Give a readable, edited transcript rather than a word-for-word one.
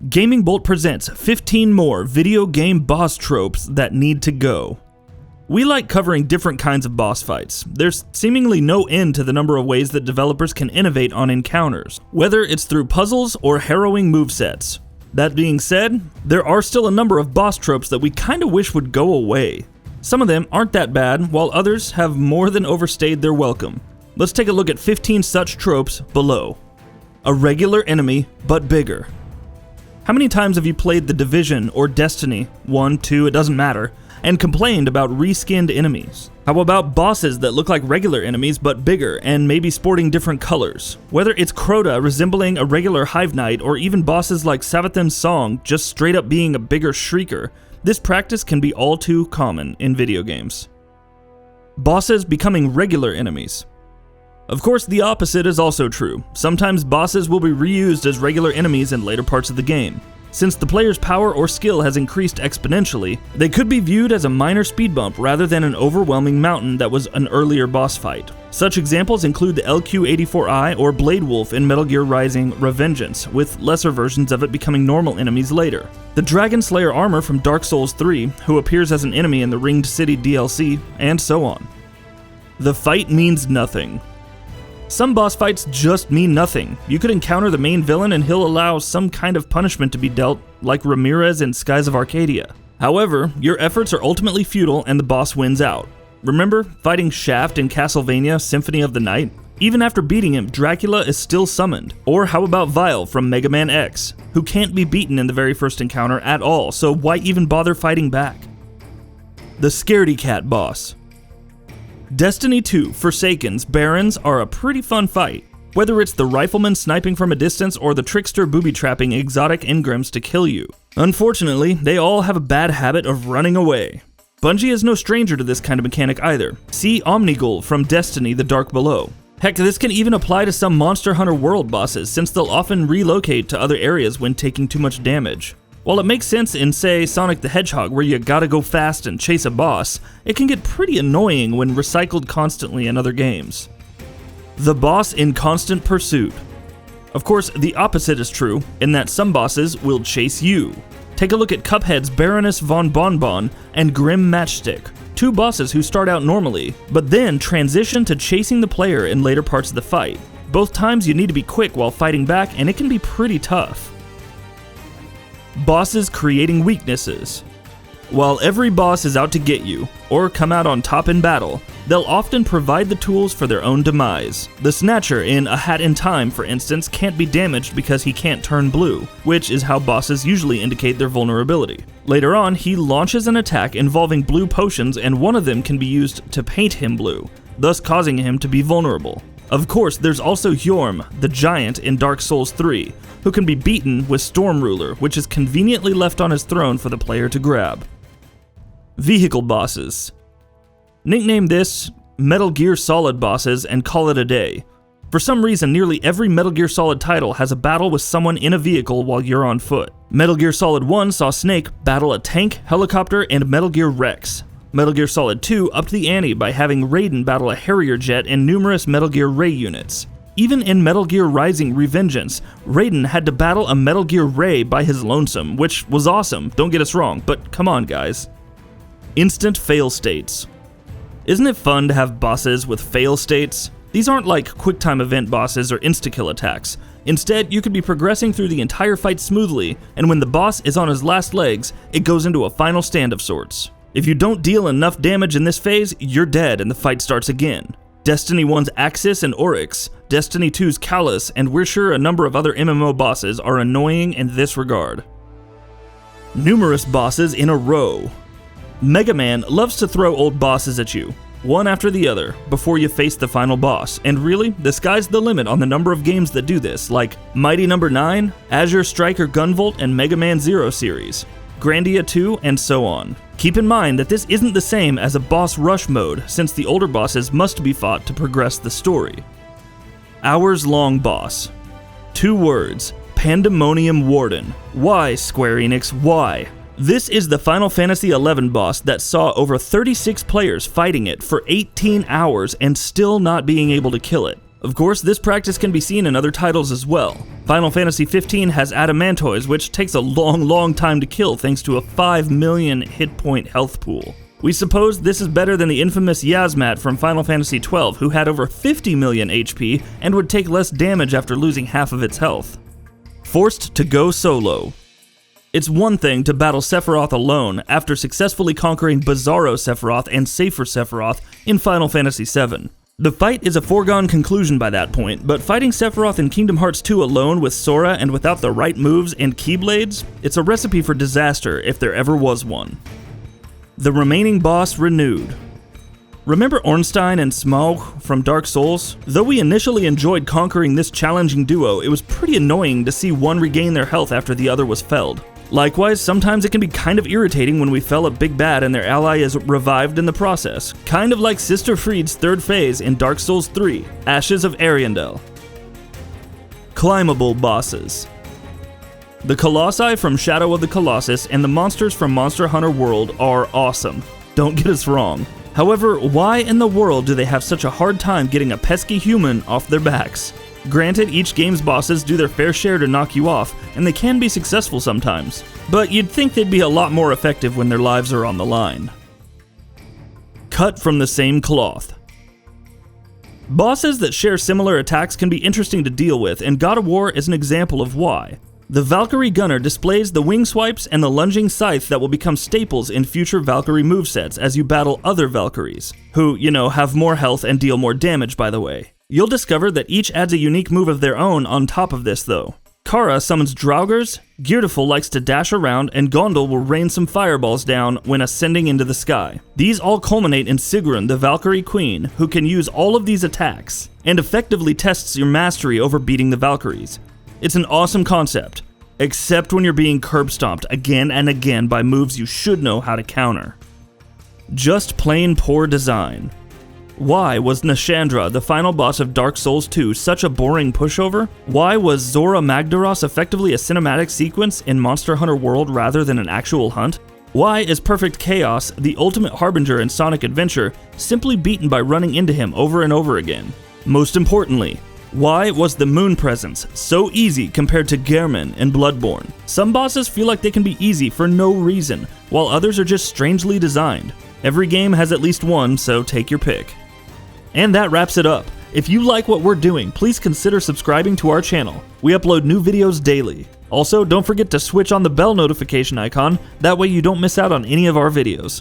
GamingBolt presents 15 more video game boss tropes that need to go. We like covering different kinds of boss fights. There's seemingly no end to the number of ways that developers can innovate on encounters, whether it's through puzzles or harrowing movesets. That being said, there are still a number of boss tropes that we kinda wish would go away. Some of them aren't that bad, while others have more than overstayed their welcome. Let's take a look at 15 such tropes below. A regular enemy, but bigger. How many times have you played The Division or Destiny, 1, 2, it doesn't matter, and complained about reskinned enemies? How about bosses that look like regular enemies but bigger and maybe sporting different colors? Whether it's Crota resembling a regular Hive Knight or even bosses like Savathun's Song just straight up being a bigger Shrieker, this practice can be all too common in video games. Bosses becoming regular enemies. Of course, the opposite is also true. Sometimes bosses will be reused as regular enemies in later parts of the game. Since the player's power or skill has increased exponentially, they could be viewed as a minor speed bump rather than an overwhelming mountain that was an earlier boss fight. Such examples include the LQ-84I or Blade Wolf in Metal Gear Rising: Revengeance, with lesser versions of it becoming normal enemies later. The Dragon Slayer armor from Dark Souls 3, who appears as an enemy in the Ringed City DLC, and so on. The fight means nothing. Some boss fights just mean nothing. You could encounter the main villain and he'll allow some kind of punishment to be dealt, like Ramirez in Skies of Arcadia. However, your efforts are ultimately futile and the boss wins out. Remember fighting Shaft in Castlevania Symphony of the Night? Even after beating him, Dracula is still summoned. Or how about Vile from Mega Man X, who can't be beaten in the very first encounter at all, so why even bother fighting back? The Scaredy Cat boss. Destiny 2 Forsaken's Barons are a pretty fun fight. Whether it's the rifleman sniping from a distance or the trickster booby-trapping exotic engrams to kill you. Unfortunately, they all have a bad habit of running away. Bungie is no stranger to this kind of mechanic either. See Omnigul from Destiny: The Dark Below. Heck, this can even apply to some Monster Hunter World bosses, since they'll often relocate to other areas when taking too much damage. While it makes sense in, say, Sonic the Hedgehog where you gotta go fast and chase a boss, it can get pretty annoying when recycled constantly in other games. The boss in constant pursuit. Of course, the opposite is true, in that some bosses will chase you. Take a look at Cuphead's Baroness von Bonbon and Grim Matchstick, two bosses who start out normally, but then transition to chasing the player in later parts of the fight. Both times you need to be quick while fighting back, and it can be pretty tough. Bosses creating weaknesses. While every boss is out to get you, or come out on top in battle, they'll often provide the tools for their own demise. The Snatcher in A Hat in Time, for instance, can't be damaged because he can't turn blue, which is how bosses usually indicate their vulnerability. Later on, he launches an attack involving blue potions, and one of them can be used to paint him blue, thus causing him to be vulnerable. Of course, there's also Hjorm, the giant in Dark Souls 3, who can be beaten with Storm Ruler, which is conveniently left on his throne for the player to grab. Vehicle bosses. Nickname this Metal Gear Solid bosses and call it a day. For some reason, nearly every Metal Gear Solid title has a battle with someone in a vehicle while you're on foot. Metal Gear Solid 1 saw Snake battle a tank, helicopter, and Metal Gear Rex. Metal Gear Solid 2 upped the ante by having Raiden battle a Harrier jet and numerous Metal Gear Ray units. Even in Metal Gear Rising: Revengeance, Raiden had to battle a Metal Gear Ray by his lonesome, which was awesome, don't get us wrong, but come on guys. Instant fail states. Isn't it fun to have bosses with fail states? These aren't like QuickTime event bosses or insta-kill attacks. Instead, you could be progressing through the entire fight smoothly, and when the boss is on his last legs, it goes into a final stand of sorts. If you don't deal enough damage in this phase, you're dead and the fight starts again. Destiny 1's Axis and Oryx, Destiny 2's Callus, and we're sure a number of other MMO bosses are annoying in this regard. Numerous bosses in a row. Mega Man loves to throw old bosses at you, one after the other, before you face the final boss, and really, the sky's the limit on the number of games that do this, like Mighty No. 9, Azure Striker Gunvolt, and Mega Man Zero series, Grandia 2, and so on. Keep in mind that this isn't the same as a boss rush mode, since the older bosses must be fought to progress the story. Hours-long boss. 2 words, Pandemonium Warden. Why, Square Enix, why? This is the Final Fantasy XI boss that saw over 36 players fighting it for 18 hours and still not being able to kill it. Of course, this practice can be seen in other titles as well. Final Fantasy XV has Adamantoise, which takes a long time to kill thanks to a 5 million hit point health pool. We suppose this is better than the infamous Yasmat from Final Fantasy XII, who had over 50 million HP and would take less damage after losing half of its health. Forced to go solo. It's one thing to battle Sephiroth alone after successfully conquering Bizarro Sephiroth and Safer Sephiroth in Final Fantasy VII. The fight is a foregone conclusion by that point, but fighting Sephiroth in Kingdom Hearts 2 alone with Sora and without the right moves and keyblades, it's a recipe for disaster if there ever was one. The remaining boss renewed. Remember Ornstein and Smaug from Dark Souls? Though we initially enjoyed conquering this challenging duo, it was pretty annoying to see one regain their health after the other was felled. Likewise, sometimes it can be kind of irritating when we fell a big bad and their ally is revived in the process, kind of like Sister Fried's third phase in Dark Souls 3, Ashes of Ariandel. Climbable bosses. The Colossi from Shadow of the Colossus and the monsters from Monster Hunter World are awesome, don't get us wrong. However, why in the world do they have such a hard time getting a pesky human off their backs? Granted, each game's bosses do their fair share to knock you off, and they can be successful sometimes, but you'd think they'd be a lot more effective when their lives are on the line. Cut from the same cloth. Bosses that share similar attacks can be interesting to deal with, and God of War is an example of why. The Valkyrie Gunner displays the wing swipes and the lunging scythe that will become staples in future Valkyrie movesets as you battle other Valkyries, who, have more health and deal more damage, by the way. You'll discover that each adds a unique move of their own on top of this, though. Kara summons Draugrs, Gearful likes to dash around, and Gondel will rain some fireballs down when ascending into the sky. These all culminate in Sigrun, the Valkyrie Queen, who can use all of these attacks, and effectively tests your mastery over beating the Valkyries. It's an awesome concept, except when you're being curb stomped again and again by moves you should know how to counter. Just plain poor design. Why was Nashandra, the final boss of Dark Souls 2, such a boring pushover? Why was Zora Magdaros effectively a cinematic sequence in Monster Hunter World rather than an actual hunt? Why is Perfect Chaos, the ultimate harbinger in Sonic Adventure, simply beaten by running into him over and over again? Most importantly, why was the Moon Presence so easy compared to Gehrman in Bloodborne? Some bosses feel like they can be easy for no reason, while others are just strangely designed. Every game has at least one, so take your pick. And that wraps it up. If you like what we're doing, please consider subscribing to our channel. We upload new videos daily. Also, don't forget to switch on the bell notification icon, that way you don't miss out on any of our videos.